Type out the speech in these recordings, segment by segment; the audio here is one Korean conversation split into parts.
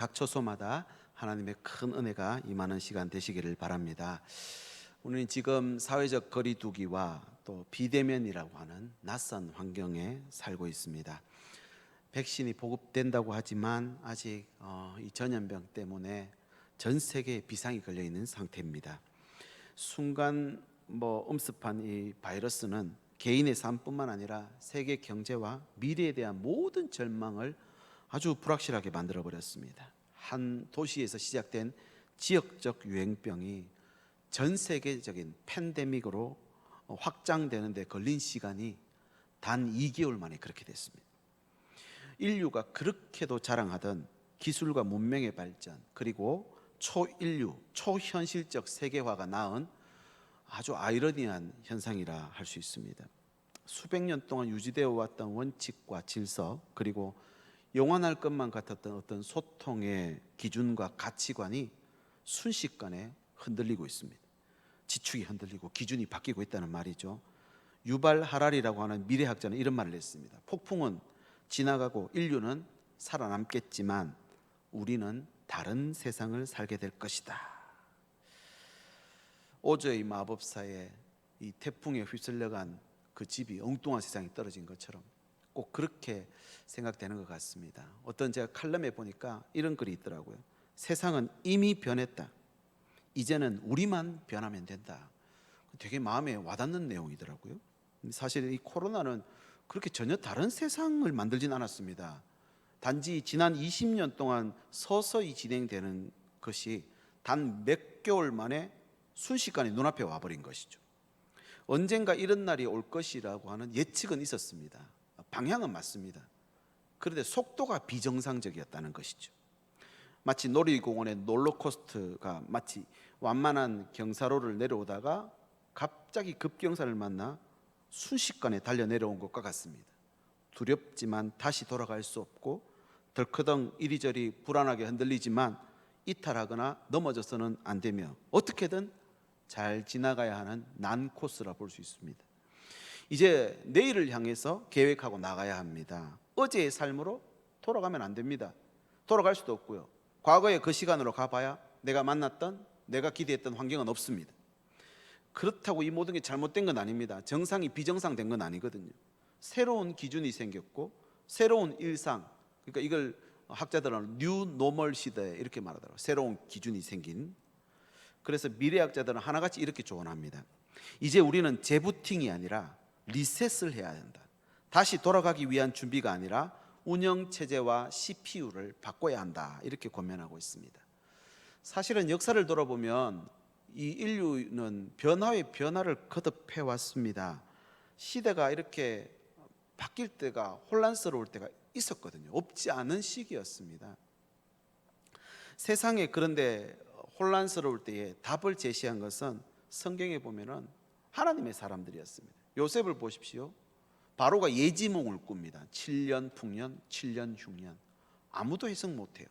각 처소마다 하나님의 큰 은혜가 임하는 시간 되시기를 바랍니다. 우리는 지금 사회적 거리두기와 또 비대면이라고 하는 낯선 환경에 살고 있습니다. 백신이 보급된다고 하지만 아직 이 전염병 때문에 전 세계에 비상이 걸려 있는 상태입니다. 순간 음습한 이 바이러스는 개인의 삶뿐만 아니라 세계 경제와 미래에 대한 모든 절망을 아주 불확실하게 만들어 버렸습니다. 한 도시에서 시작된 지역적 유행병이 전 세계적인 팬데믹으로 확장되는 데 걸린 시간이 단 2개월 만에 그렇게 됐습니다. 인류가 그렇게도 자랑하던 기술과 문명의 발전, 그리고 초인류, 초현실적 세계화가 낳은 아주 아이러니한 현상이라 할 수 있습니다. 수백 년 동안 유지되어 왔던 원칙과 질서, 그리고 영원할 것만 같았던 어떤 소통의 기준과 가치관이 순식간에 흔들리고 있습니다. 지축이 흔들리고 기준이 바뀌고 있다는 말이죠. 유발 하랄이라고 하는 미래학자는 이런 말을 했습니다. 폭풍은 지나가고 인류는 살아남겠지만 우리는 다른 세상을 살게 될 것이다. 오즈의 마법사에 이 태풍에 휩쓸려간 그 집이 엉뚱한 세상에 떨어진 것처럼 꼭 그렇게 생각되는 것 같습니다. 어떤 제가 칼럼에 보니까 이런 글이 있더라고요. 세상은 이미 변했다. 이제는 우리만 변하면 된다. 되게 마음에 와닿는 내용이더라고요. 사실 이 코로나는 그렇게 전혀 다른 세상을 만들진 않았습니다. 단지 지난 20년 동안 서서히 진행되는 것이 단 몇 개월 만에 순식간에 눈앞에 와버린 것이죠. 언젠가 이런 날이 올 것이라고 하는 예측은 있었습니다. 방향은 맞습니다. 그런데 속도가 비정상적이었다는 것이죠. 마치 놀이공원의 롤러코스터가 마치 완만한 경사로를 내려오다가 갑자기 급경사를 만나 순식간에 달려 내려온 것과 같습니다. 두렵지만 다시 돌아갈 수 없고 덜커덩 이리저리 불안하게 흔들리지만 이탈하거나 넘어져서는 안 되며 어떻게든 잘 지나가야 하는 난코스라 볼 수 있습니다. 이제 내일을 향해서 계획하고 나가야 합니다. 어제의 삶으로 돌아가면 안 됩니다. 돌아갈 수도 없고요. 과거의 그 시간으로 가봐야 내가 만났던, 내가 기대했던 환경은 없습니다. 그렇다고 이 모든 게 잘못된 건 아닙니다. 정상이 비정상된 건 아니거든요. 새로운 기준이 생겼고 새로운 일상, 그러니까 이걸 학자들은 뉴 노멀 시대 이렇게 말하더라고요. 새로운 기준이 생긴. 그래서 미래학자들은 하나같이 이렇게 조언합니다. 이제 우리는 재부팅이 아니라 리셋을 해야 한다. 다시 돌아가기 위한 준비가 아니라 운영체제와 CPU를 바꿔야 한다. 이렇게 권면하고 있습니다. 사실은 역사를 돌아보면 이 인류는 변화의 변화를 거듭해 왔습니다. 시대가 이렇게 바뀔 때가, 혼란스러울 때가 있었거든요. 없지 않은 시기였습니다. 세상에 그런데 혼란스러울 때에 답을 제시한 것은 성경에 보면은 하나님의 사람들이었습니다. 요셉을 보십시오. 바로가 예지몽을 꿉니다. 7년 풍년, 7년 흉년. 아무도 해석 못해요.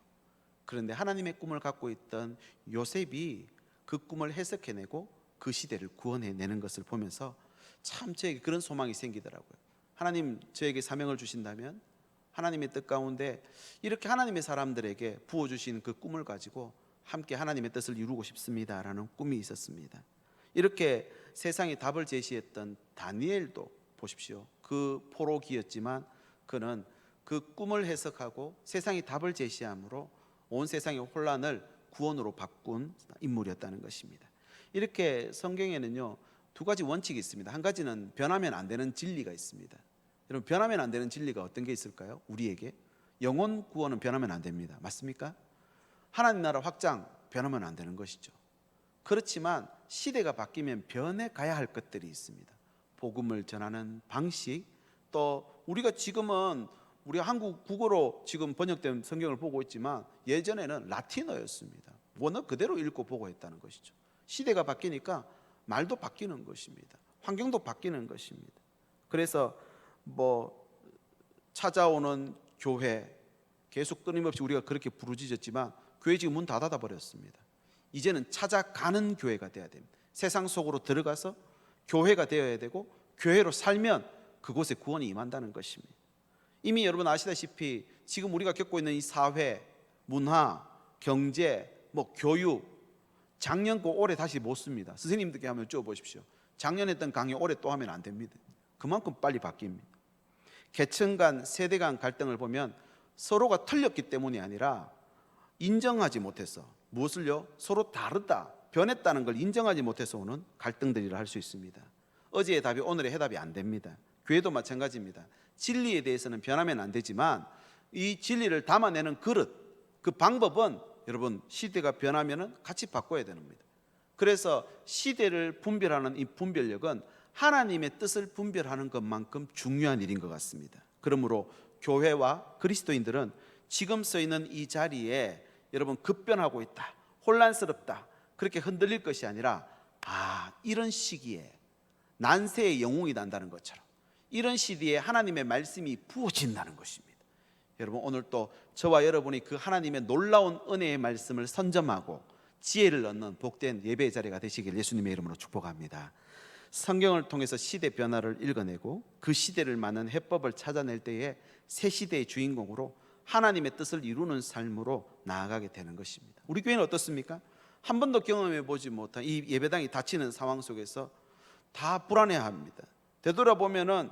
그런데 하나님의 꿈을 갖고 있던 요셉이 그 꿈을 해석해내고 그 시대를 구원해내는 것을 보면서 참 저에게 그런 소망이 생기더라고요. 하나님 저에게 사명을 주신다면 하나님의 뜻 가운데 이렇게 하나님의 사람들에게 부어주신 그 꿈을 가지고 함께 하나님의 뜻을 이루고 싶습니다라는 꿈이 있었습니다. 이렇게 세상에 답을 제시했던 다니엘도 보십시오. 그 포로기였지만 그는 그 꿈을 해석하고 세상에 답을 제시함으로 온 세상의 혼란을 구원으로 바꾼 인물이었다는 것입니다. 이렇게 성경에는요 두 가지 원칙이 있습니다. 한 가지는 변하면 안 되는 진리가 있습니다. 여러분, 변하면 안 되는 진리가 어떤 게 있을까요? 우리에게 영혼 구원은 변하면 안 됩니다. 맞습니까? 하나님 나라 확장 변하면 안 되는 것이죠. 그렇지만 시대가 바뀌면 변해가야 할 것들이 있습니다. 복음을 전하는 방식, 또 우리가 지금은 우리 한국 국어로 지금 번역된 성경을 보고 있지만 예전에는 라틴어였습니다. 원어 그대로 읽고 보고 했다는 것이죠. 시대가 바뀌니까 말도 바뀌는 것입니다. 환경도 바뀌는 것입니다. 그래서 찾아오는 교회, 계속 끊임없이 우리가 그렇게 부르짖었지만 교회 지금 문 다 닫아 버렸습니다. 이제는 찾아가는 교회가 돼야 됩니다. 세상 속으로 들어가서 교회가 되어야 되고 교회로 살면 그곳에 구원이 임한다는 것입니다. 이미 여러분 아시다시피 지금 우리가 겪고 있는 이 사회, 문화, 경제, 교육, 작년 거 올해 다시 못 씁니다. 선생님들께 한번 여쭤보십시오. 작년 했던 강의 올해 또 하면 안 됩니다. 그만큼 빨리 바뀝니다. 계층 간, 세대 간 갈등을 보면 서로가 틀렸기 때문이 아니라 인정하지 못해서, 무엇을요? 서로 다르다, 변했다는 걸 인정하지 못해서 오는 갈등들이라 할 수 있습니다. 어제의 답이 오늘의 해답이 안 됩니다. 교회도 마찬가지입니다. 진리에 대해서는 변하면 안 되지만 이 진리를 담아내는 그릇, 그 방법은 여러분 시대가 변하면 같이 바꿔야 되는 겁니다. 그래서 시대를 분별하는 이 분별력은 하나님의 뜻을 분별하는 것만큼 중요한 일인 것 같습니다. 그러므로 교회와 그리스도인들은 지금 서 있는 이 자리에 여러분 급변하고 있다, 혼란스럽다, 그렇게 흔들릴 것이 아니라 이런 시기에 난세의 영웅이 난다는 것처럼 이런 시기에 하나님의 말씀이 부어진다는 것입니다. 여러분 오늘 또 저와 여러분이 그 하나님의 놀라운 은혜의 말씀을 선점하고 지혜를 얻는 복된 예배의 자리가 되시길 예수님의 이름으로 축복합니다. 성경을 통해서 시대 변화를 읽어내고 그 시대를 맞는 해법을 찾아낼 때에 새 시대의 주인공으로 하나님의 뜻을 이루는 삶으로 나아가게 되는 것입니다. 우리 교회는 어떻습니까? 한 번도 경험해 보지 못한 이 예배당이 닫히는 상황 속에서 다 불안해합니다. 되돌아보면은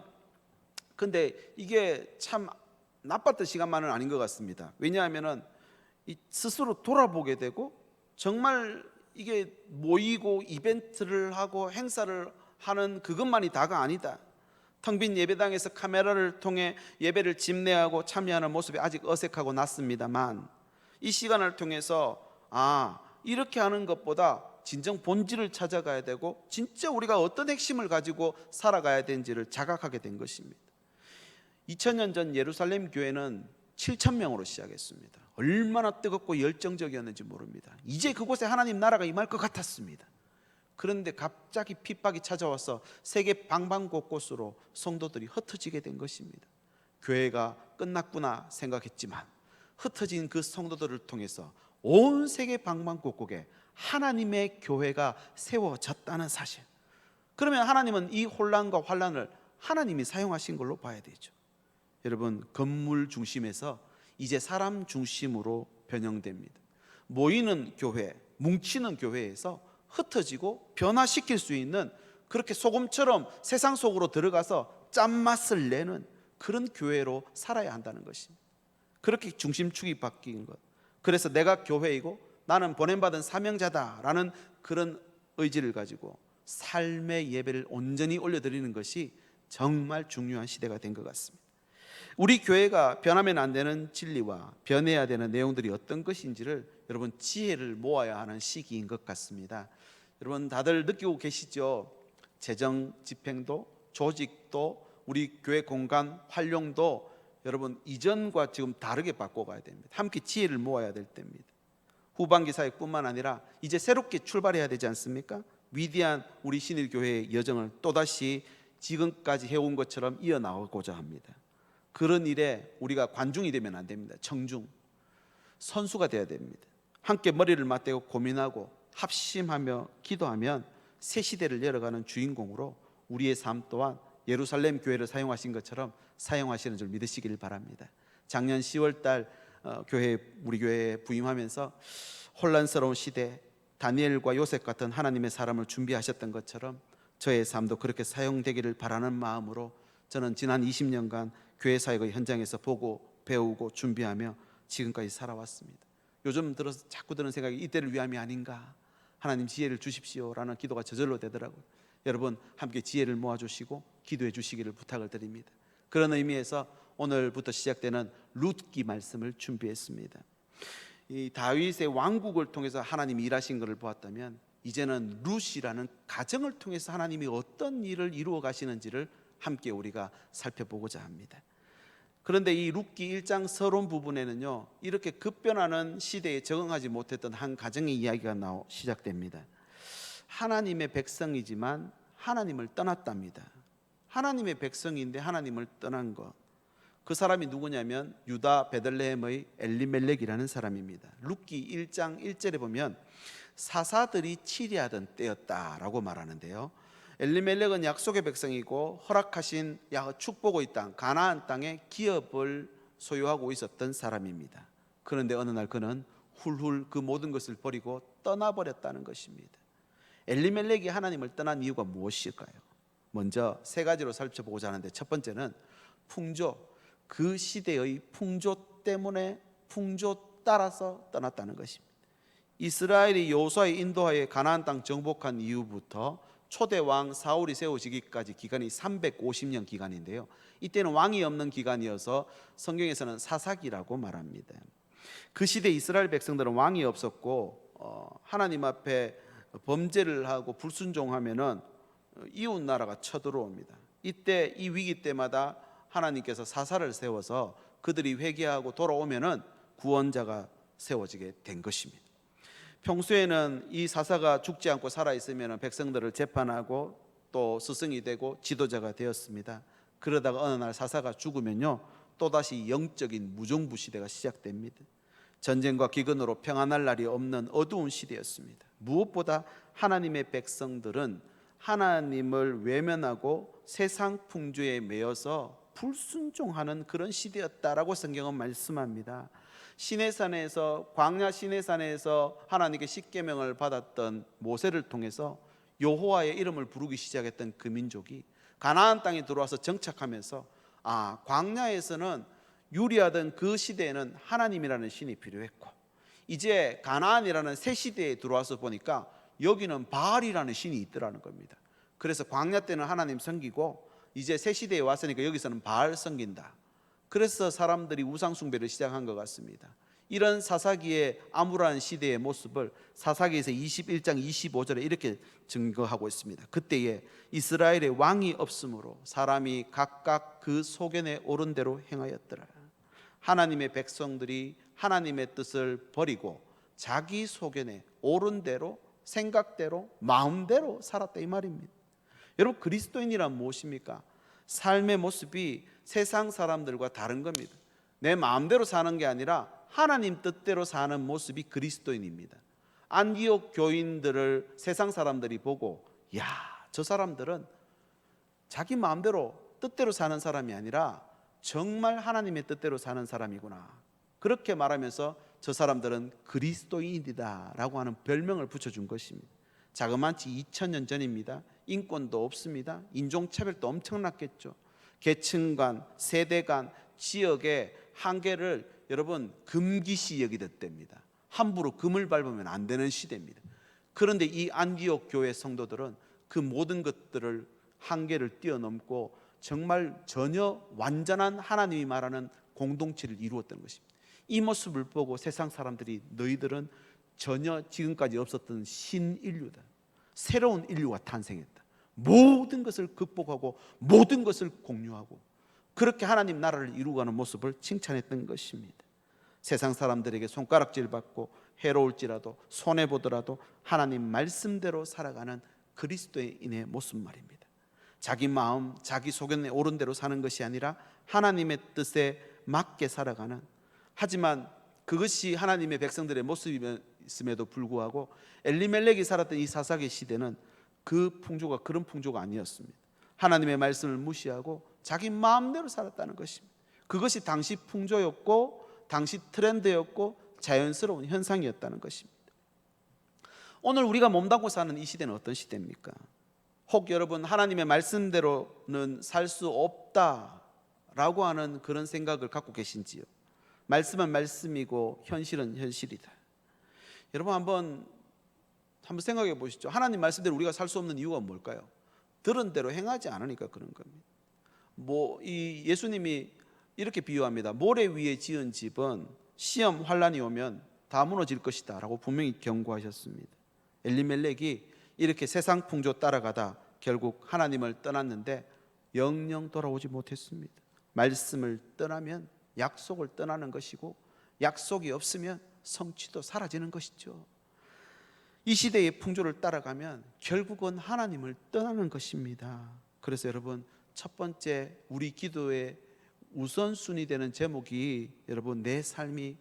근데 이게 참 나빴던 시간만은 아닌 것 같습니다. 왜냐하면은 스스로 돌아보게 되고 정말 이게 모이고 이벤트를 하고 행사를 하는 그것만이 다가 아니다. 텅 빈 예배당에서 카메라를 통해 예배를 집례하고 참여하는 모습이 아직 어색하고 낫습니다만 이 시간을 통해서 이렇게 하는 것보다 진정 본질을 찾아가야 되고 진짜 우리가 어떤 핵심을 가지고 살아가야 되는지를 자각하게 된 것입니다. 2000년 전 예루살렘 교회는 7,000명으로 시작했습니다. 얼마나 뜨겁고 열정적이었는지 모릅니다. 이제 그곳에 하나님 나라가 임할 것 같았습니다. 그런데 갑자기 핍박이 찾아와서 세계 방방곳곳으로 성도들이 흩어지게 된 것입니다. 교회가 끝났구나 생각했지만 흩어진 그 성도들을 통해서 온 세계 방방곳곳에 하나님의 교회가 세워졌다는 사실. 그러면 하나님은 이 혼란과 환란을 하나님이 사용하신 걸로 봐야 되죠. 여러분 건물 중심에서 이제 사람 중심으로 변형됩니다. 모이는 교회, 뭉치는 교회에서 흩어지고 변화시킬 수 있는, 그렇게 소금처럼 세상 속으로 들어가서 짠맛을 내는 그런 교회로 살아야 한다는 것입니다. 그렇게 중심축이 바뀐 것. 그래서 내가 교회이고 나는 보냄받은 사명자다라는 그런 의지를 가지고 삶의 예배를 온전히 올려드리는 것이 정말 중요한 시대가 된 것 같습니다. 우리 교회가 변하면 안 되는 진리와 변해야 되는 내용들이 어떤 것인지를 여러분 지혜를 모아야 하는 시기인 것 같습니다. 여러분 다들 느끼고 계시죠? 재정 집행도, 조직도, 우리 교회 공간 활용도 여러분 이전과 지금 다르게 바꿔가야 됩니다. 함께 지혜를 모아야 될 때입니다. 후반기 사역뿐만 아니라 이제 새롭게 출발해야 되지 않습니까? 위대한 우리 신일교회의 여정을 또다시 지금까지 해온 것처럼 이어나가고자 합니다. 그런 일에 우리가 관중이 되면 안 됩니다. 청중, 선수가 되어야 됩니다. 함께 머리를 맞대고 고민하고 합심하며 기도하면 새 시대를 열어가는 주인공으로 우리의 삶 또한 예루살렘 교회를 사용하신 것처럼 사용하시는 줄 믿으시길 바랍니다. 작년 10월 달 우리 교회에 부임하면서 혼란스러운 시대, 다니엘과 요셉 같은 하나님의 사람을 준비하셨던 것처럼 저의 삶도 그렇게 사용되기를 바라는 마음으로 저는 지난 20년간 교회 사역의 현장에서 보고 배우고 준비하며 지금까지 살아왔습니다. 요즘 들어서 자꾸 드는 생각이 이때를 위함이 아닌가, 하나님 지혜를 주십시오라는 기도가 저절로 되더라고요. 여러분 함께 지혜를 모아주시고 기도해 주시기를 부탁을 드립니다. 그런 의미에서 오늘부터 시작되는 룻기 말씀을 준비했습니다. 이 다윗의 왕국을 통해서 하나님이 일하신 것을 보았다면 이제는 룻이라는 가정을 통해서 하나님이 어떤 일을 이루어 가시는지를 함께 우리가 살펴보고자 합니다. 그런데 이 룻기 1장 서론 부분에는요, 이렇게 급변하는 시대에 적응하지 못했던 한 가정의 이야기가 시작됩니다. 하나님의 백성이지만 하나님을 떠났답니다. 하나님의 백성인데 하나님을 떠난 것, 그 사람이 누구냐면 유다 베들레헴의 엘리멜렉이라는 사람입니다. 룻기 1장 1절에 보면 사사들이 치리하던 때였다라고 말하는데요, 엘리멜렉은 약속의 백성이고 허락하신 축복의 땅 가나안 땅에 기업을 소유하고 있었던 사람입니다. 그런데 어느 날 그는 훌훌 그 모든 것을 버리고 떠나버렸다는 것입니다. 엘리멜렉이 하나님을 떠난 이유가 무엇일까요? 먼저 세 가지로 살펴보고자 하는데, 첫 번째는 풍조, 그 시대의 풍조 때문에 풍조 따라서 떠났다는 것입니다. 이스라엘이 여호수아의 인도하에 가나안 땅 정복한 이후부터 초대 왕 사울이 세워지기까지 기간이 350년 기간인데요, 이때는 왕이 없는 기간이어서 성경에서는 사사기라고 말합니다. 그 시대 이스라엘 백성들은 왕이 없었고 하나님 앞에 범죄를 하고 불순종하면은 이웃 나라가 쳐들어옵니다. 이때 이 위기 때마다 하나님께서 사사를 세워서 그들이 회개하고 돌아오면은 구원자가 세워지게 된 것입니다. 평소에는 이 사사가 죽지 않고 살아 있으면 백성들을 재판하고 또 스승이 되고 지도자가 되었습니다. 그러다가 어느 날 사사가 죽으면요, 또다시 영적인 무정부 시대가 시작됩니다. 전쟁과 기근으로 평안할 날이 없는 어두운 시대였습니다. 무엇보다 하나님의 백성들은 하나님을 외면하고 세상 풍조에 매여서 불순종하는 그런 시대였다라고 성경은 말씀합니다. 시내산에서, 광야 시내산에서 하나님께 십계명을 받았던 모세를 통해서 여호와의 이름을 부르기 시작했던 그 민족이 가나안 땅에 들어와서 정착하면서 광야에서는 유리하던 그 시대에는 하나님이라는 신이 필요했고, 이제 가나안이라는 새 시대에 들어와서 보니까 여기는 바알이라는 신이 있더라는 겁니다. 그래서 광야 때는 하나님 섬기고 이제 새 시대에 왔으니까 여기서는 바알 섬긴다. 그래서 사람들이 우상 숭배를 시작한 것 같습니다. 이런 사사기의 암울한 시대의 모습을 사사기에서 21장 25절에 이렇게 증거하고 있습니다. 그때에 이스라엘의 왕이 없으므로 사람이 각각 그 소견에 오른 대로 행하였더라. 하나님의 백성들이 하나님의 뜻을 버리고 자기 소견에 오른 대로, 생각대로, 마음대로 살았다, 이 말입니다. 여러분, 그리스도인이란 무엇입니까? 삶의 모습이 세상 사람들과 다른 겁니다. 내 마음대로 사는 게 아니라 하나님 뜻대로 사는 모습이 그리스도인입니다. 안디옥 교인들을 세상 사람들이 보고, 야, 저 사람들은 자기 마음대로 뜻대로 사는 사람이 아니라 정말 하나님의 뜻대로 사는 사람이구나, 그렇게 말하면서 저 사람들은 그리스도인이다 라고 하는 별명을 붙여준 것입니다. 자그마치 2000년 전입니다. 인권도 없습니다. 인종차별도 엄청났겠죠. 계층 간, 세대 간, 지역의 한계를 여러분 금기시 여기듯답니다. 함부로 금을 밟으면 안 되는 시대입니다. 그런데 이 안디옥 교회 성도들은 그 모든 것들을 한계를 뛰어넘고 정말 전혀 완전한 하나님이 말하는 공동체를 이루었던 것입니다. 이 모습을 보고 세상 사람들이 너희들은 전혀 지금까지 없었던 신인류다, 새로운 인류가 탄생했다, 모든 것을 극복하고 모든 것을 공유하고 그렇게 하나님 나라를 이루어가는 모습을 칭찬했던 것입니다. 세상 사람들에게 손가락질 받고 해로울지라도 손해보더라도 하나님 말씀대로 살아가는 그리스도인의 모습 말입니다. 자기 마음, 자기 소견에 오른 대로 사는 것이 아니라 하나님의 뜻에 맞게 살아가는, 하지만 그것이 하나님의 백성들의 모습임에도 불구하고 엘리멜렉이 살았던 이 사사기 시대는 그 풍조가 그런 풍조가 아니었습니다. 하나님의 말씀을 무시하고 자기 마음대로 살았다는 것입니다. 그것이 당시 풍조였고 당시 트렌드였고 자연스러운 현상이었다는 것입니다. 오늘 우리가 몸담고 사는 이 시대는 어떤 시대입니까? 혹 여러분 하나님의 말씀대로는 살 수 없다라고 하는 그런 생각을 갖고 계신지요? 말씀은 말씀이고 현실은 현실이다. 여러분 한번 생각해 보시죠. 하나님 말씀대로 우리가 살 수 없는 이유가 뭘까요? 들은 대로 행하지 않으니까 그런 겁니다. 이 예수님이 이렇게 비유합니다. 모래 위에 지은 집은 시험 환란이 오면 다 무너질 것이다 라고 분명히 경고하셨습니다. 엘리멜렉이 이렇게 세상 풍조 따라가다 결국 하나님을 떠났는데 영영 돌아오지 못했습니다. 말씀을 떠나면 약속을 떠나는 것이고 약속이 없으면 성취도 사라지는 것이죠. 이 시대의 풍조를 따라가면 결국은 하나님을 떠나는 것입니다. 그래서 여러분 첫 번째 우리 기도의 우선순위 되는 제목이 여러분 내 삶이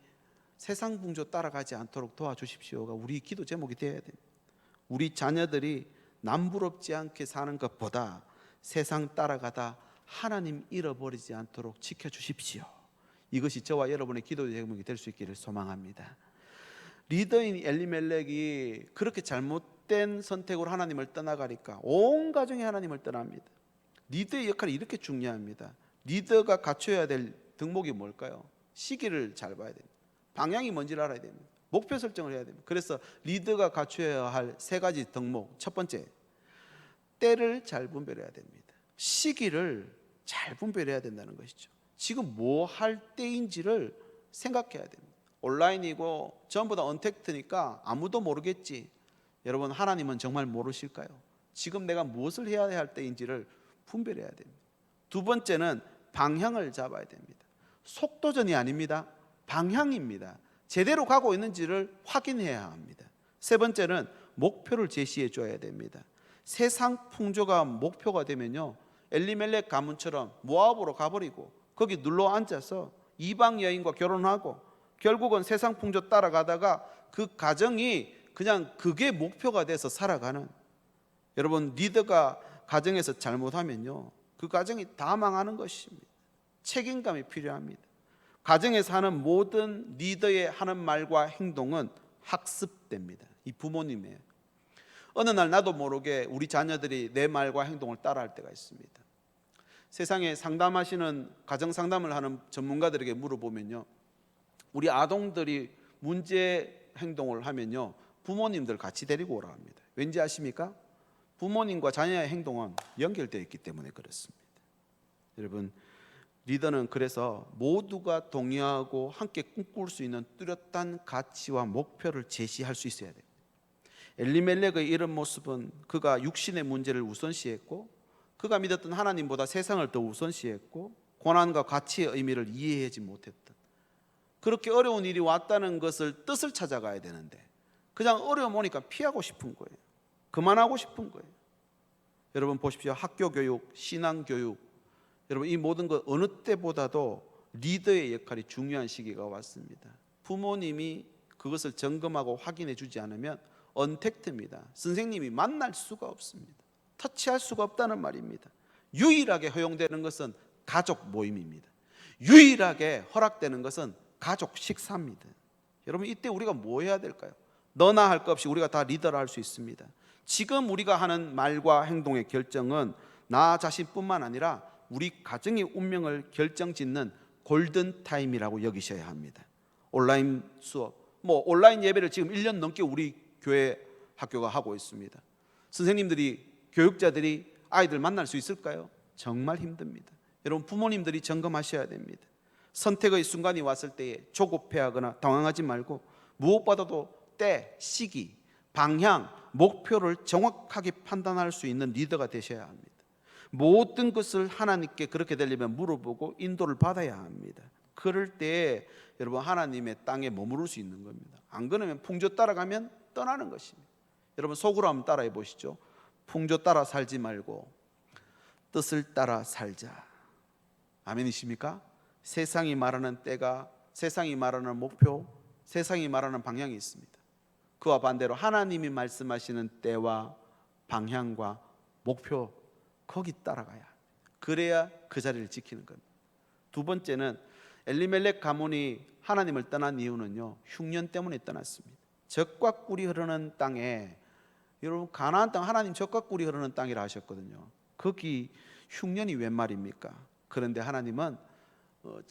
세상 풍조 따라가지 않도록 도와주십시오가 우리 기도 제목이 되어야 됩니다. 우리 자녀들이 남부럽지 않게 사는 것보다 세상 따라가다 하나님 잃어버리지 않도록 지켜주십시오. 이것이 저와 여러분의 기도 제목이 될 수 있기를 소망합니다. 리더인 엘리멜렉이 그렇게 잘못된 선택으로 하나님을 떠나가니까 온 가정이 하나님을 떠납니다. 리더의 역할이 이렇게 중요합니다. 리더가 갖춰야 될 덕목이 뭘까요? 시기를 잘 봐야 됩니다. 방향이 뭔지를 알아야 됩니다. 목표 설정을 해야 됩니다. 그래서 리더가 갖춰야 할 세 가지 덕목, 첫 번째, 때를 잘 분별해야 됩니다. 시기를 잘 분별해야 된다는 것이죠. 지금 뭐 할 때인지를 생각해야 됩니다. 온라인이고 전부 다 언택트니까 아무도 모르겠지. 여러분, 하나님은 정말 모르실까요? 지금 내가 무엇을 해야 할 때인지를 분별해야 됩니다. 두 번째는 방향을 잡아야 됩니다. 속도전이 아닙니다. 방향입니다. 제대로 가고 있는지를 확인해야 합니다. 세 번째는 목표를 제시해 줘야 됩니다. 세상 풍조가 목표가 되면요, 엘리멜렉 가문처럼 모압으로 가버리고 거기 눌러 앉아서 이방 여인과 결혼하고 결국은 세상 풍조 따라가다가 그 가정이 그냥 그게 목표가 돼서 살아가는, 여러분, 리더가 가정에서 잘못하면요 그 가정이 다 망하는 것입니다. 책임감이 필요합니다. 가정에서 하는 모든 리더의 하는 말과 행동은 학습됩니다. 이 부모님의 어느 날 나도 모르게 우리 자녀들이 내 말과 행동을 따라할 때가 있습니다. 세상에 상담하시는 가정 상담을 하는 전문가들에게 물어보면요, 우리 아동들이 문제 행동을 하면요 부모님들 같이 데리고 오라 합니다. 왠지 아십니까? 부모님과 자녀의 행동은 연결되어 있기 때문에 그렇습니다. 여러분, 리더는 그래서 모두가 동의하고 함께 꿈꿀 수 있는 뚜렷한 가치와 목표를 제시할 수 있어야 돼요. 엘리멜렉의 이런 모습은 그가 육신의 문제를 우선시했고 그가 믿었던 하나님보다 세상을 더 우선시했고 고난과 가치의 의미를 이해하지 못했던, 그렇게 어려운 일이 왔다는 것을 뜻을 찾아가야 되는데 그냥 어려움 오니까 피하고 싶은 거예요. 그만하고 싶은 거예요. 여러분 보십시오. 학교 교육, 신앙 교육, 여러분 이 모든 것 어느 때보다도 리더의 역할이 중요한 시기가 왔습니다. 부모님이 그것을 점검하고 확인해 주지 않으면 언택트입니다. 선생님이 만날 수가 없습니다. 터치할 수가 없다는 말입니다. 유일하게 허용되는 것은 가족 모임입니다. 유일하게 허락되는 것은 가족 식사입니다. 여러분 이때 우리가 뭐 해야 될까요? 너나 할 것 없이 우리가 다 리더를 할 수 있습니다. 지금 우리가 하는 말과 행동의 결정은 나 자신뿐만 아니라 우리 가정의 운명을 결정짓는 골든타임이라고 여기셔야 합니다. 온라인 수업, 온라인 예배를 지금 1년 넘게 우리 교회 학교가 하고 있습니다. 선생님들이, 교육자들이 아이들 만날 수 있을까요? 정말 힘듭니다. 여러분 부모님들이 점검하셔야 됩니다. 선택의 순간이 왔을 때에 조급해하거나 당황하지 말고 무엇보다도 때, 시기, 방향, 목표를 정확하게 판단할 수 있는 리더가 되셔야 합니다. 모든 것을 하나님께 그렇게 되려면 물어보고 인도를 받아야 합니다. 그럴 때 여러분 하나님의 땅에 머무를 수 있는 겁니다. 안 그러면 풍조 따라가면 떠나는 것입니다. 여러분 속으로 한번 따라해 보시죠. 풍조 따라 살지 말고 뜻을 따라 살자. 아멘이십니까? 세상이 말하는 때가, 세상이 말하는 목표, 세상이 말하는 방향이 있습니다. 그와 반대로 하나님이 말씀하시는 때와 방향과 목표, 거기 따라가야 합니다. 그래야 그 자리를 지키는 겁니다. 두 번째는 엘리멜렉 가문이 하나님을 떠난 이유는요, 흉년 때문에 떠났습니다. 젖과 꿀이 흐르는 땅에, 여러분 가나안 땅 하나님 젖과 꿀이 흐르는 땅이라 하셨거든요. 거기 흉년이 웬 말입니까? 그런데 하나님은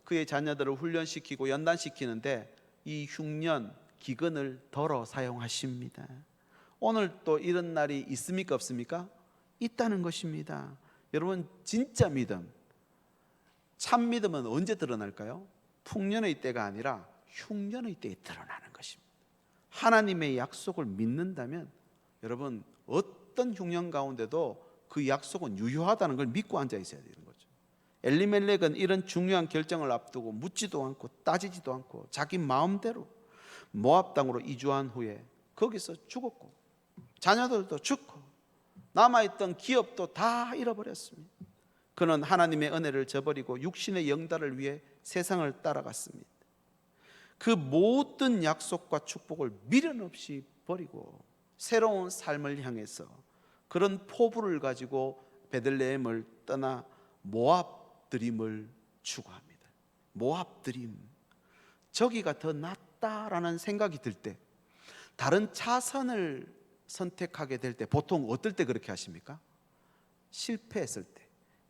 그의 자녀들을 훈련시키고 연단시키는데 이 흉년, 기근을 덜어 사용하십니다. 오늘 또 이런 날이 있습니까 없습니까? 있다는 것입니다. 여러분 진짜 믿음, 참 믿음은 언제 드러날까요? 풍년의 때가 아니라 흉년의 때에 드러나는 것입니다. 하나님의 약속을 믿는다면 여러분 어떤 흉년 가운데도 그 약속은 유효하다는 걸 믿고 앉아 있어야 되는 거죠. 엘리멜렉은 이런 중요한 결정을 앞두고 묻지도 않고 따지지도 않고 자기 마음대로 모압 땅으로 이주한 후에 거기서 죽었고 자녀들도 죽고 남아있던 기업도 다 잃어버렸습니다. 그는 하나님의 은혜를 저버리고 육신의 영달을 위해 세상을 따라갔습니다. 그 모든 약속과 축복을 미련 없이 버리고 새로운 삶을 향해서 그런 포부를 가지고 베들레헴을 떠나 모압 드림을 추구합니다. 모압 드림, 저기가 더 낫다라는 생각이 들 때, 다른 차선을 선택하게 될 때 보통 어떨 때 그렇게 하십니까? 실패했을 때,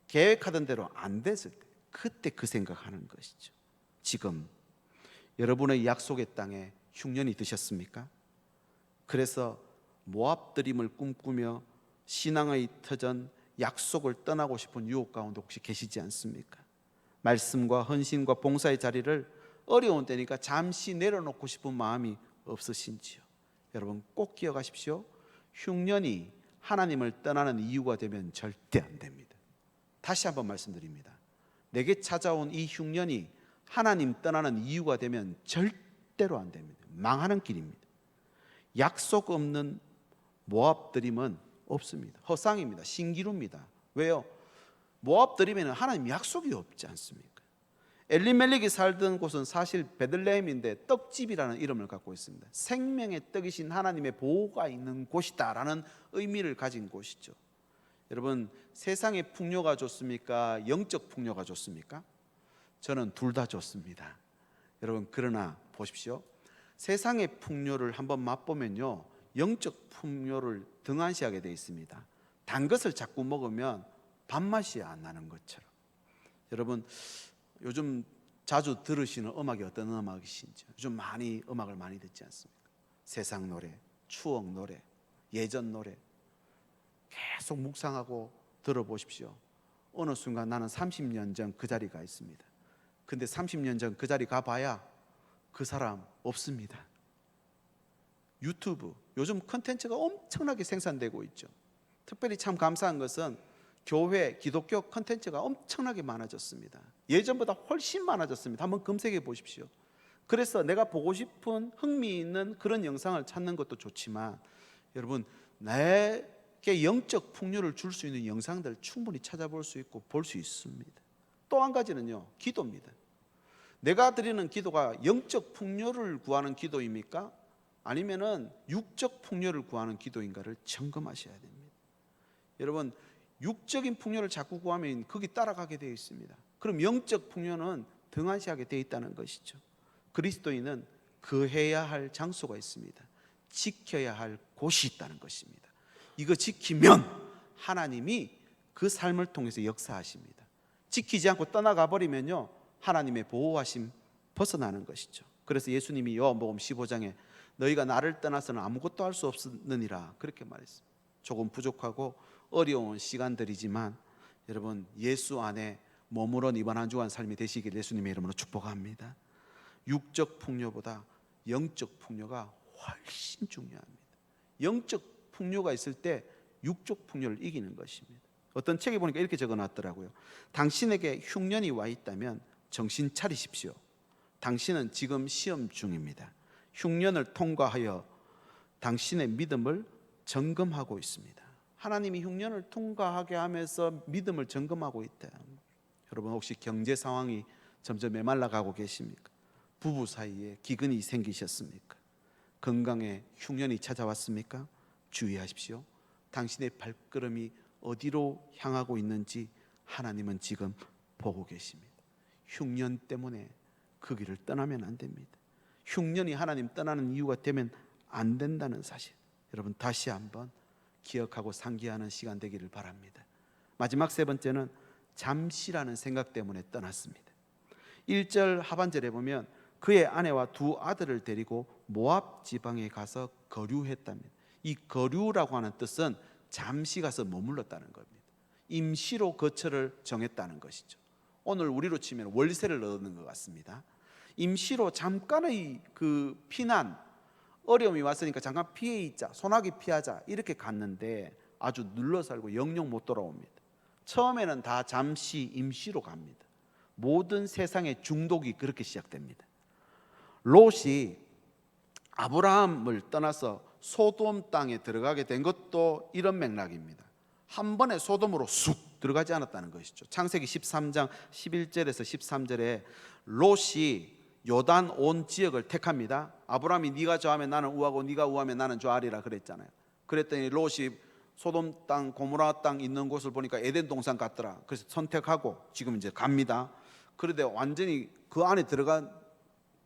계획하던 대로 안 됐을 때, 그때 그 생각하는 것이죠. 지금 여러분의 약속의 땅에 흉년이 드셨습니까? 그래서 모압 드림을 꿈꾸며 신앙의 터전 약속을 떠나고 싶은 유혹 가운데 혹시 계시지 않습니까? 말씀과 헌신과 봉사의 자리를 어려운 때니까 잠시 내려놓고 싶은 마음이 없으신지요? 여러분 꼭 기억하십시오. 흉년이 하나님을 떠나는 이유가 되면 절대 안 됩니다. 다시 한번 말씀드립니다. 내게 찾아온 이 흉년이 하나님 떠나는 이유가 되면 절대로 안 됩니다. 망하는 길입니다. 약속 없는 모압 드림은 없습니다. 허상입니다. 신기루입니다. 왜요? 모압 드림에는 하나님 약속이 없지 않습니까? 엘리멜렉이 살던 곳은 사실 베들레헴인데 떡집이라는 이름을 갖고 있습니다. 생명의 떡이신 하나님의 보호가 있는 곳이다라는 의미를 가진 곳이죠. 여러분 세상의 풍요가 좋습니까? 영적 풍요가 좋습니까? 저는 둘 다 좋습니다. 여러분 그러나 보십시오. 세상의 풍요를 한번 맛보면요, 영적 풍요를 등한시하게 되어 있습니다. 단 것을 자꾸 먹으면 밥맛이 안 나는 것처럼. 여러분 요즘 자주 들으시는 음악이 어떤 음악이신지, 요즘 많이 음악을 많이 듣지 않습니까? 세상 노래, 추억 노래, 예전 노래 계속 묵상하고 들어보십시오. 어느 순간 나는 30년 전 그 자리 가 있습니다. 근데 30년 전 그 자리 가봐야 그 사람 없습니다. 유튜브 요즘 컨텐츠가 엄청나게 생산되고 있죠. 특별히 참 감사한 것은 교회, 기독교 컨텐츠가 엄청나게 많아졌습니다. 예전보다 훨씬 많아졌습니다. 한번 검색해 보십시오. 그래서 내가 보고 싶은 흥미있는 그런 영상을 찾는 것도 좋지만 여러분 내게 영적 풍요를 줄 수 있는 영상들 충분히 찾아볼 수 있고 볼 수 있습니다. 또 한 가지는요, 기도입니다. 내가 드리는 기도가 영적 풍요를 구하는 기도입니까? 아니면은 육적 풍요를 구하는 기도인가를 점검하셔야 됩니다. 여러분 육적인 풍요를 자꾸 구하면 거기 따라가게 되어 있습니다. 그럼 영적 풍요는 등한시하게 되어 있다는 것이죠. 그리스도인은 거해야 할 장소가 있습니다. 지켜야 할 곳이 있다는 것입니다. 이거 지키면 하나님이 그 삶을 통해서 역사하십니다. 지키지 않고 떠나가 버리면요, 하나님의 보호하심 벗어나는 것이죠. 그래서 예수님이 요한복음 15장에 너희가 나를 떠나서는 아무것도 할 수 없느니라 그렇게 말했습니다. 조금 부족하고 어려운 시간들이지만 여러분 예수 안에 머무른 이번 한 주간 삶이 되시길 예수님의 이름으로 축복합니다. 육적 풍요보다 영적 풍요가 훨씬 중요합니다. 영적 풍요가 있을 때 육적 풍요를 이기는 것입니다. 어떤 책에 보니까 이렇게 적어놨더라고요. 당신에게 흉년이 와 있다면 정신 차리십시오. 당신은 지금 시험 중입니다. 흉년을 통과하여 당신의 믿음을 점검하고 있습니다. 하나님이 흉년을 통과하게 하면서 믿음을 점검하고 있다. 여러분 혹시 경제 상황이 점점 메말라가고 계십니까? 부부 사이에 기근이 생기셨습니까? 건강에 흉년이 찾아왔습니까? 주의하십시오. 당신의 발걸음이 어디로 향하고 있는지 하나님은 지금 보고 계십니다. 흉년 때문에 그 길을 떠나면 안 됩니다. 흉년이 하나님 떠나는 이유가 되면 안 된다는 사실, 여러분 다시 한번 기억하고 상기하는 시간 되기를 바랍니다. 마지막 세 번째는 잠시라는 생각 때문에 떠났습니다. 1절 하반절에 보면 그의 아내와 두 아들을 데리고 모압 지방에 가서 거류했답니다. 이 거류라고 하는 뜻은 잠시 가서 머물렀다는 겁니다. 임시로 거처를 정했다는 것이죠. 오늘 우리로 치면 월세를 얻는 것 같습니다. 임시로 잠깐의 그 피난, 어려움이 왔으니까 잠깐 피해 있자, 소나기 피하자 이렇게 갔는데 아주 눌러 살고 영영 못 돌아옵니다. 처음에는 다 잠시 임시로 갑니다. 모든 세상의 중독이 그렇게 시작됩니다. 롯이 아브라함을 떠나서 소돔 땅에 들어가게 된 것도 이런 맥락입니다. 한 번에 소돔으로 쑥 들어가지 않았다는 것이죠. 창세기 13장 11절에서 13절에 롯이 요단 온 지역을 택합니다. 아브라함이 네가 저하면 나는 우하고 네가 우하면 나는 저하리라 그랬잖아요. 그랬더니 롯이 소돔 땅 고모라 땅 있는 곳을 보니까 에덴 동산 같더라. 그래서 선택하고 지금 이제 갑니다. 그런데 완전히 그 안에 들어간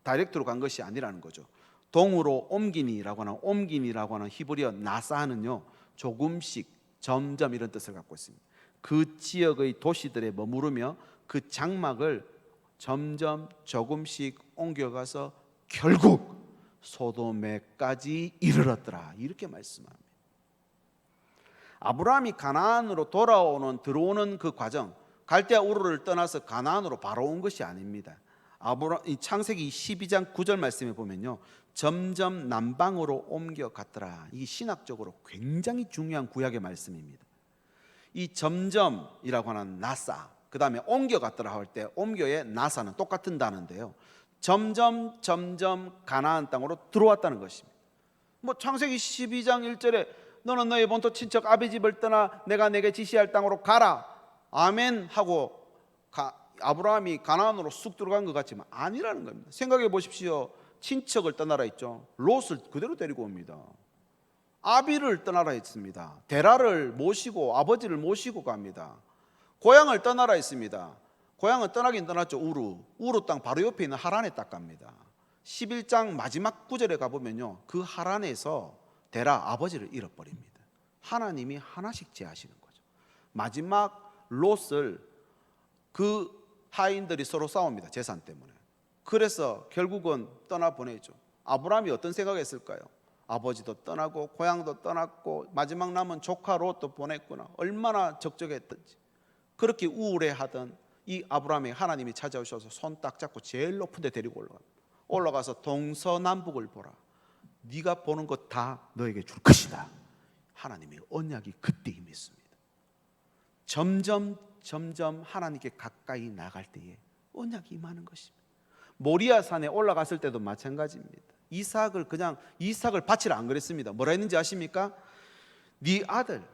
다이렉트로 간 것이 아니라는 거죠. 동으로 옮기니라고 하는 히브리어 나사는요, 조금씩, 점점 이런 뜻을 갖고 있습니다. 그 지역의 도시들에 머무르며 그 장막을 점점 조금씩 옮겨가서 결국 소돔에까지 이르렀더라, 이렇게 말씀합니다. 아브라함이 가나안으로 들어오는 그 과정, 갈대아 우르를 떠나서 가나안으로 바로 온 것이 아닙니다. 창세기 12장 9절 말씀에 보면요, 점점 남방으로 옮겨갔더라. 이 신학적으로 굉장히 중요한 구약의 말씀입니다. 이 점점이라고 하는 나사, 그 다음에 옮겨갔더라 할 때 옮겨의 나사는 똑같은 단어인데요, 점점 가나안 땅으로 들어왔다는 것입니다. 창세기 12장 1절에 너는 너의 본토 친척 아비 집을 떠나 내가 내게 지시할 땅으로 가라, 아멘 하고 아브라함이 가나안으로 쑥 들어간 것 같지만 아니라는 겁니다. 생각해 보십시오. 친척을 떠나라 했죠. 롯을 그대로 데리고 옵니다. 아비를 떠나라 했습니다. 데라를 모시고 아버지를 모시고 갑니다. 고향을 떠나라 했습니다. 고향은 떠나긴 떠났죠. 우루 땅 바로 옆에 있는 하란에 딱 갑니다. 11장 마지막 구절에 가보면요, 그 하란에서 데라 아버지를 잃어버립니다. 하나님이 하나씩 제하시는 거죠. 마지막 롯을 그 하인들이 서로 싸웁니다. 재산 때문에. 그래서 결국은 떠나보내죠. 아브라함이 어떤 생각했을까요? 아버지도 떠나고 고향도 떠났고 마지막 남은 조카 롯도 보냈구나, 얼마나 적적했던지. 그렇게 우울해하던 이 아브라함에 하나님이 찾아오셔서 손 딱 잡고 제일 높은 데 데리고 올라가서 동서남북을 보라, 네가 보는 것 다 너에게 줄 것이다. 하나님의 언약이 그때 임했습니다. 점점 하나님께 가까이 나갈 때에 언약이 임하는 것입니다. 모리아 산에 올라갔을 때도 마찬가지입니다. 이삭을 바치라 안 그랬습니다. 뭐라 했는지 아십니까? 네 아들,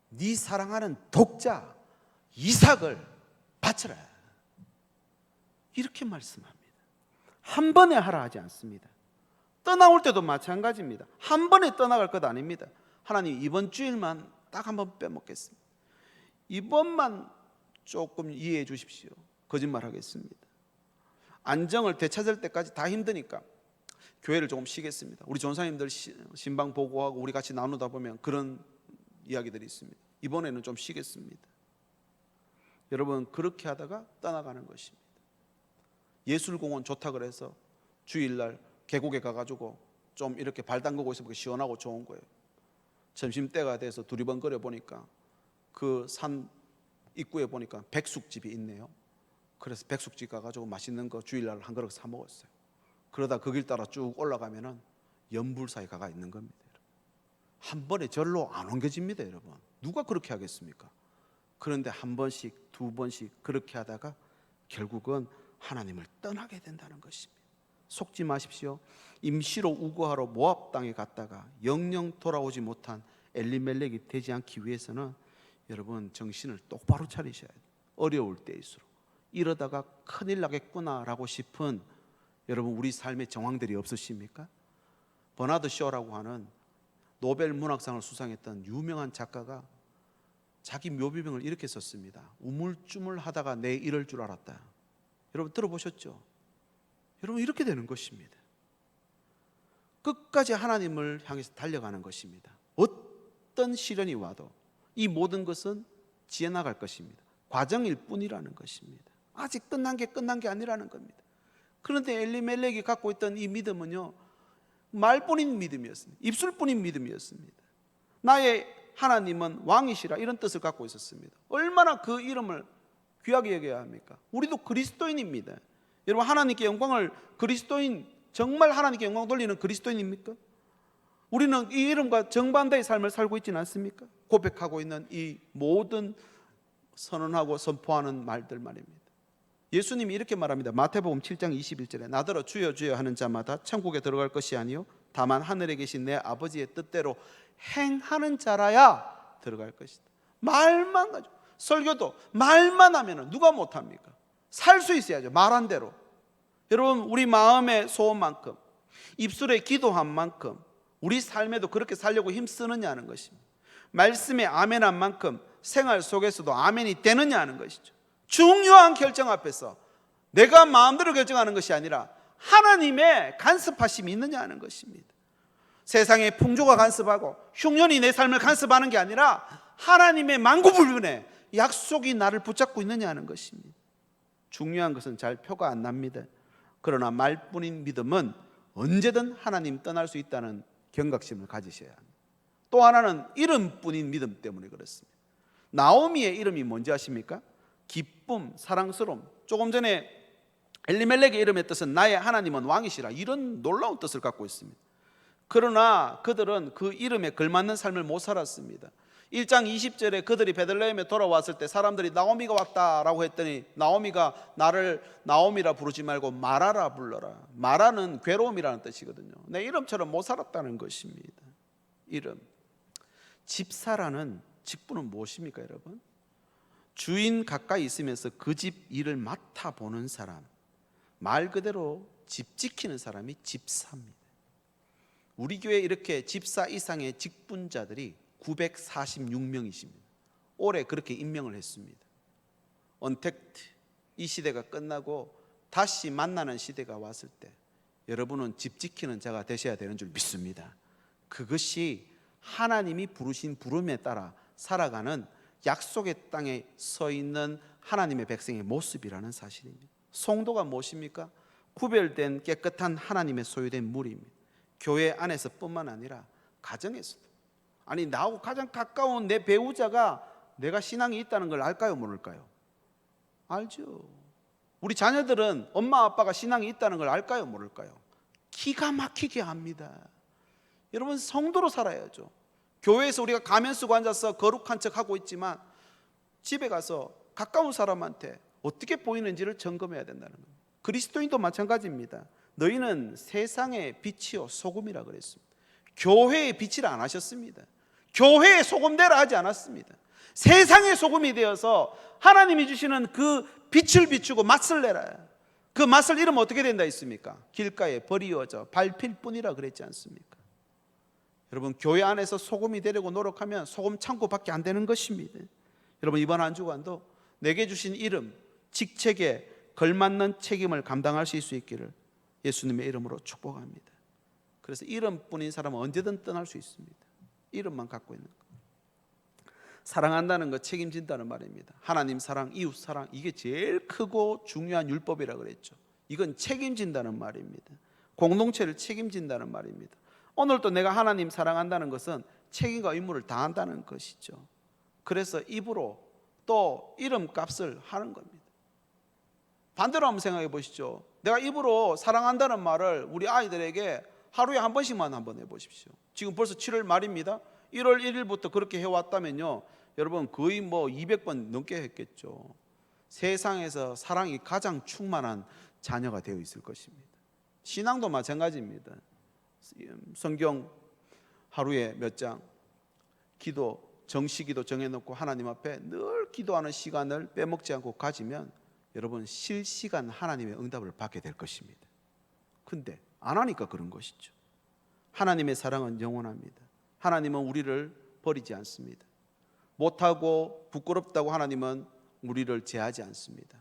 네 사랑하는 독자 이삭을 바치라, 이렇게 말씀합니다. 한 번에 하라 하지 않습니다. 떠나올 때도 마찬가지입니다. 한 번에 떠나갈 것 아닙니다. 하나님, 이번 주일만 딱 한 번 빼먹겠습니다. 이번만 조금 이해해 주십시오. 거짓말 하겠습니다. 안정을 되찾을 때까지 다 힘드니까 교회를 조금 쉬겠습니다. 우리 전사님들 신방 보고하고 우리 같이 나누다 보면 그런 이야기들이 있습니다. 이번에는 좀 쉬겠습니다. 여러분, 그렇게 하다가 떠나가는 것입니다. 예술공원 좋다 그래서 주일날 계곡에 가가지고 좀 이렇게 발 담그고 있으면 시원하고 좋은 거예요. 점심때가 돼서 두리번거려 보니까 그 산 입구에 보니까 백숙집이 있네요. 그래서 백숙집 가가지고 맛있는 거 주일날 한 그릇 사 먹었어요. 그러다 그 길 따라 쭉 올라가면은 연불사에 가가 있는 겁니다. 한 번에 절로 안 옮겨집니다, 여러분. 누가 그렇게 하겠습니까? 그런데 한 번씩, 두 번씩 그렇게 하다가 결국은 하나님을 떠나게 된다는 것입니다. 속지 마십시오. 임시로 우거하러 모압 땅에 갔다가 영영 돌아오지 못한 엘리멜렉이 되지 않기 위해서는 여러분, 정신을 똑바로 차리셔야 돼요. 어려울 때일수록. 이러다가 큰일 나겠구나라고 싶은 여러분, 우리 삶의 정황들이 없으십니까? 버나드 쇼라고 하는 노벨 문학상을 수상했던 유명한 작가가 자기 묘비명을 이렇게 썼습니다. 우물쭈물하다가 내 이럴 줄 알았다. 여러분, 들어보셨죠? 여러분, 이렇게 되는 것입니다. 끝까지 하나님을 향해서 달려가는 것입니다. 어떤 시련이 와도 이 모든 것은 지어나갈 것입니다. 과정일 뿐이라는 것입니다. 아직 끝난 게 아니라는 겁니다. 그런데 엘리멜렉이 갖고 있던 이 믿음은요, 말뿐인 믿음이었습니다. 입술뿐인 믿음이었습니다. 나의 하나님은 왕이시라, 이런 뜻을 갖고 있었습니다. 얼마나 그 이름을 귀하게 여겨야 합니까? 우리도 그리스도인입니다. 여러분, 하나님께 영광을, 그리스도인, 정말 하나님께 영광 돌리는 그리스도인입니까? 우리는 이 이름과 정반대의 삶을 살고 있지는 않습니까? 고백하고 있는 이 모든 선언하고 선포하는 말들 말입니다. 예수님이 이렇게 말합니다. 마태복음 7장 21절에 나더러 주여 주여 하는 자마다 천국에 들어갈 것이 아니요 다만 하늘에 계신 내 아버지의 뜻대로 행하는 자라야 들어갈 것이다. 말만 가지고, 설교도 말만 하면 누가 못합니까? 살 수 있어야죠. 말한 대로. 여러분, 우리 마음의 소원만큼, 입술에 기도한 만큼 우리 삶에도 그렇게 살려고 힘쓰느냐는 것입니다. 말씀에 아멘한 만큼 생활 속에서도 아멘이 되느냐 하는 것이죠. 중요한 결정 앞에서 내가 마음대로 결정하는 것이 아니라 하나님의 간섭하심이 있느냐 하는 것입니다. 세상의 풍조가 간섭하고 흉년이 내 삶을 간섭하는 게 아니라 하나님의 만구불변의 약속이 나를 붙잡고 있느냐 하는 것입니다. 중요한 것은 잘 표가 안 납니다. 그러나 말뿐인 믿음은 언제든 하나님 떠날 수 있다는 경각심을 가지셔야 합니다. 또 하나는 이름뿐인 믿음 때문에 그렇습니다. 나오미의 이름이 뭔지 아십니까? 기쁨, 사랑스러움. 조금 전에 엘리멜렉의 이름의 뜻은 나의 하나님은 왕이시라, 이런 놀라운 뜻을 갖고 있습니다. 그러나 그들은 그 이름에 걸맞는 삶을 못 살았습니다. 1장 20절에 그들이 베들레헴에 돌아왔을 때 사람들이 나오미가 왔다라고 했더니 나오미가 나를 나오미라 부르지 말고 마라라 불러라. 마라는 괴로움이라는 뜻이거든요. 내 이름처럼 못 살았다는 것입니다. 이름. 집사라는 직분은 무엇입니까, 여러분? 주인 가까이 있으면서 그 집 일을 맡아보는 사람, 말 그대로 집 지키는 사람이 집사입니다. 우리 교회에 이렇게 집사 이상의 직분자들이 946명이십니다. 올해 그렇게 임명을 했습니다. 언택트, 이 시대가 끝나고 다시 만나는 시대가 왔을 때 여러분은 집 지키는 자가 되셔야 되는 줄 믿습니다. 그것이 하나님이 부르신 부름에 따라 살아가는 약속의 땅에 서 있는 하나님의 백성의 모습이라는 사실입니다. 성도가 무엇입니까? 구별된 깨끗한 하나님의 소유된 물입니다. 교회 안에서 뿐만 아니라 가정에서도. 아니, 나하고 가장 가까운 내 배우자가 내가 신앙이 있다는 걸 알까요, 모를까요? 알죠. 우리 자녀들은 엄마 아빠가 신앙이 있다는 걸 알까요, 모를까요? 기가 막히게 압니다. 여러분, 성도로 살아야죠. 교회에서 우리가 가면 쓰고 앉아서 거룩한 척 하고 있지만 집에 가서 가까운 사람한테 어떻게 보이는지를 점검해야 된다는 겁니다. 그리스도인도 마찬가지입니다. 너희는 세상의 빛이요 소금이라 그랬습니다. 교회의 빛이라 안 하셨습니다. 교회의 소금되라 하지 않았습니다. 세상의 소금이 되어서 하나님이 주시는 그 빛을 비추고 맛을 내라. 그 맛을 잃으면 어떻게 된다 했습니까? 길가에 버리어져 밟힐 뿐이라 그랬지 않습니까? 여러분, 교회 안에서 소금이 되려고 노력하면 소금 창고밖에 안 되는 것입니다. 여러분, 이번 한 주간도 내게 주신 이름, 직책에 걸맞는 책임을 감당할 수 있기를 예수님의 이름으로 축복합니다. 그래서 이름뿐인 사람은 언제든 떠날 수 있습니다. 이름만 갖고 있는 것. 사랑한다는 것, 책임진다는 말입니다. 하나님 사랑, 이웃 사랑, 이게 제일 크고 중요한 율법이라고 그랬죠. 이건 책임진다는 말입니다. 공동체를 책임진다는 말입니다. 오늘도 내가 하나님 사랑한다는 것은 책임과 의무를 다한다는 것이죠. 그래서 입으로 또 이름값을 하는 겁니다. 반대로 한번 생각해 보시죠. 내가 입으로 사랑한다는 말을 우리 아이들에게 하루에 한 번씩만 한번 해보십시오. 지금 벌써 7월 말입니다. 1월 1일부터 그렇게 해왔다면요, 여러분 거의 200번 넘게 했겠죠. 세상에서 사랑이 가장 충만한 자녀가 되어 있을 것입니다. 신앙도 마찬가지입니다. 성경 하루에 몇 장 기도, 정시기도 정해놓고 하나님 앞에 늘 기도하는 시간을 빼먹지 않고 가지면 여러분 실시간 하나님의 응답을 받게 될 것입니다. 근데 안 하니까 그런 것이죠. 하나님의 사랑은 영원합니다. 하나님은 우리를 버리지 않습니다. 못하고 부끄럽다고 하나님은 우리를 제하지 않습니다.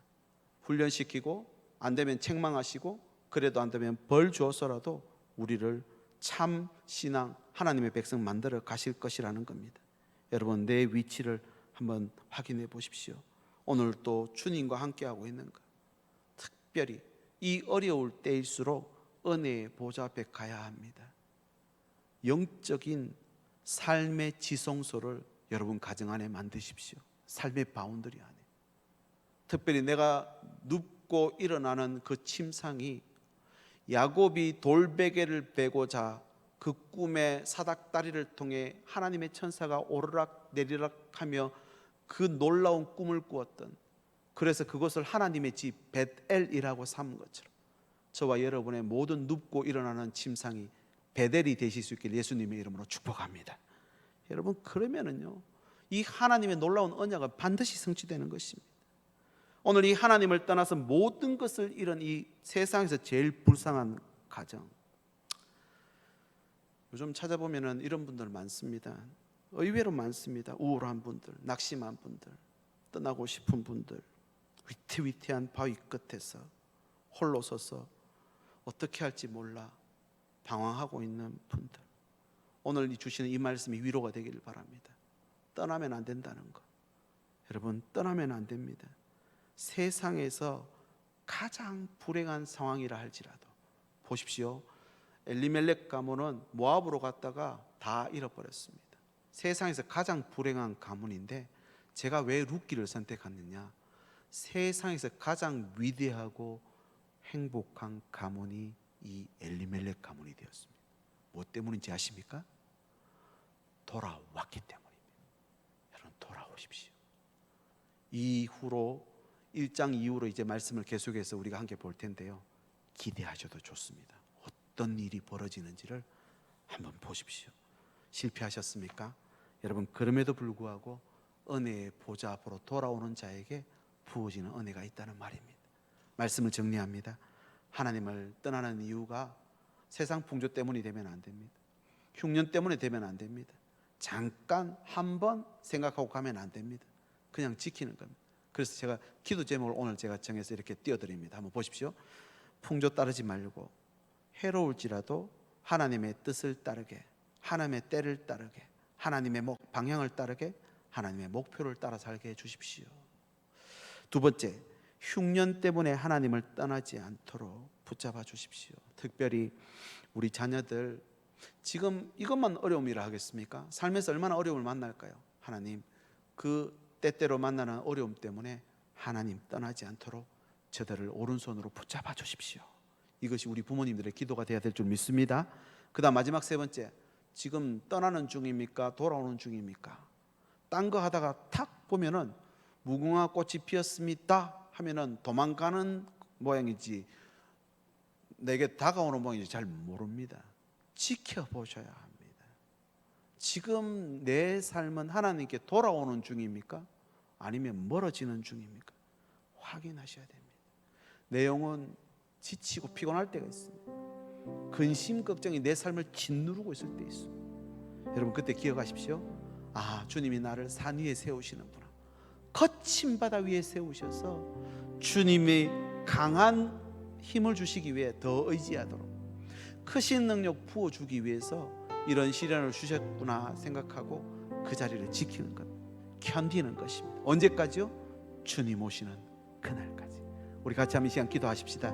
훈련시키고 안 되면 책망하시고 그래도 안 되면 벌 주어서라도 우리를 참 신앙, 하나님의 백성 만들어 가실 것이라는 겁니다. 여러분, 내 위치를 한번 확인해 보십시오. 오늘 또 주님과 함께하고 있는가? 특별히 이 어려울 때일수록 은혜의 보좌 앞에 가야 합니다. 영적인 삶의 지성소를 여러분 가정 안에 만드십시오. 삶의 바운더리 안에. 특별히 내가 눕고 일어나는 그 침상이 야곱이 돌베개를 베고자 그 꿈의 사닥다리를 통해 하나님의 천사가 오르락 내리락 하며 그 놀라운 꿈을 꾸었던, 그래서 그것을 하나님의 집 벳엘이라고 삼은 것처럼 저와 여러분의 모든 눕고 일어나는 침상이 베델이 되실 수 있길 예수님의 이름으로 축복합니다. 여러분, 그러면은요 이 하나님의 놀라운 언약은 반드시 성취되는 것입니다. 오늘 이 하나님을 떠나서 모든 것을 잃은 이 세상에서 제일 불쌍한 가정, 요즘 찾아보면은 이런 분들 많습니다. 의외로 많습니다. 우울한 분들, 낙심한 분들, 떠나고 싶은 분들, 위태위태한 바위 끝에서 홀로 서서 어떻게 할지 몰라 방황하고 있는 분들, 오늘 주시는 이 말씀이 위로가 되기를 바랍니다. 떠나면 안 된다는 것. 여러분, 떠나면 안 됩니다. 세상에서 가장 불행한 상황이라 할지라도 보십시오. 엘리멜렉 가문은 모압으로 갔다가 다 잃어버렸습니다. 세상에서 가장 불행한 가문인데 제가 왜 룻기를 선택했느냐? 세상에서 가장 위대하고 행복한 가문이 이 엘리멜렉 가문이 되었습니다. 뭐 때문인지 아십니까? 돌아왔기 때문입니다. 여러분, 돌아오십시오. 이후로 1장 이후로 이제 말씀을 계속해서 우리가 함께 볼 텐데요, 기대하셔도 좋습니다. 어떤 일이 벌어지는지를 한번 보십시오. 실패하셨습니까? 여러분, 그럼에도 불구하고 은혜의 보좌 앞으로 돌아오는 자에게 부어지는 은혜가 있다는 말입니다. 말씀을 정리합니다. 하나님을 떠나는 이유가 세상 풍조 때문이 되면 안 됩니다. 흉년 때문에 되면 안 됩니다. 잠깐 한번 생각하고 가면 안 됩니다. 그냥 지키는 겁니다. 그래서 제가 기도 제목을 오늘 제가 정해서 이렇게 띄워드립니다. 한번 보십시오. 풍조 따르지 말고 해로울지라도 하나님의 뜻을 따르게, 하나님의 때를 따르게, 하나님의 방향을 따르게, 하나님의 목표를 따라 살게 해주십시오. 두 번째, 흉년 때문에 하나님을 떠나지 않도록 붙잡아 주십시오. 특별히 우리 자녀들, 지금 이것만 어려움이라 하겠습니까? 삶에서 얼마나 어려움을 만날까요? 하나님, 그 때때로 만나는 어려움 때문에 하나님 떠나지 않도록 저들을 오른손으로 붙잡아 주십시오. 이것이 우리 부모님들의 기도가 되어야 될 줄 믿습니다. 그 다음 마지막 세 번째, 지금 떠나는 중입니까? 돌아오는 중입니까? 딴 거 하다가 탁 보면은 무궁화 꽃이 피었습니다 하면은 도망가는 모양이지 내게 다가오는 모양인지 잘 모릅니다. 지켜보셔야 합니다. 지금 내 삶은 하나님께 돌아오는 중입니까? 아니면 멀어지는 중입니까? 확인하셔야 됩니다. 내 영혼 지치고 피곤할 때가 있습니다. 근심 걱정이 내 삶을 짓누르고 있을 때 있습니다. 여러분, 그때 기억하십시오. 아, 주님이 나를 산 위에 세우시는구나. 거친 바다 위에 세우셔서 주님의 강한 힘을 주시기 위해 더 의지하도록, 크신 능력 부어주기 위해서 이런 시련을 주셨구나 생각하고 그 자리를 지키는 것, 견디는 것입니다. 언제까지요? 주님 오시는 그날까지. 우리 같이 한번 이 시간 기도하십시다.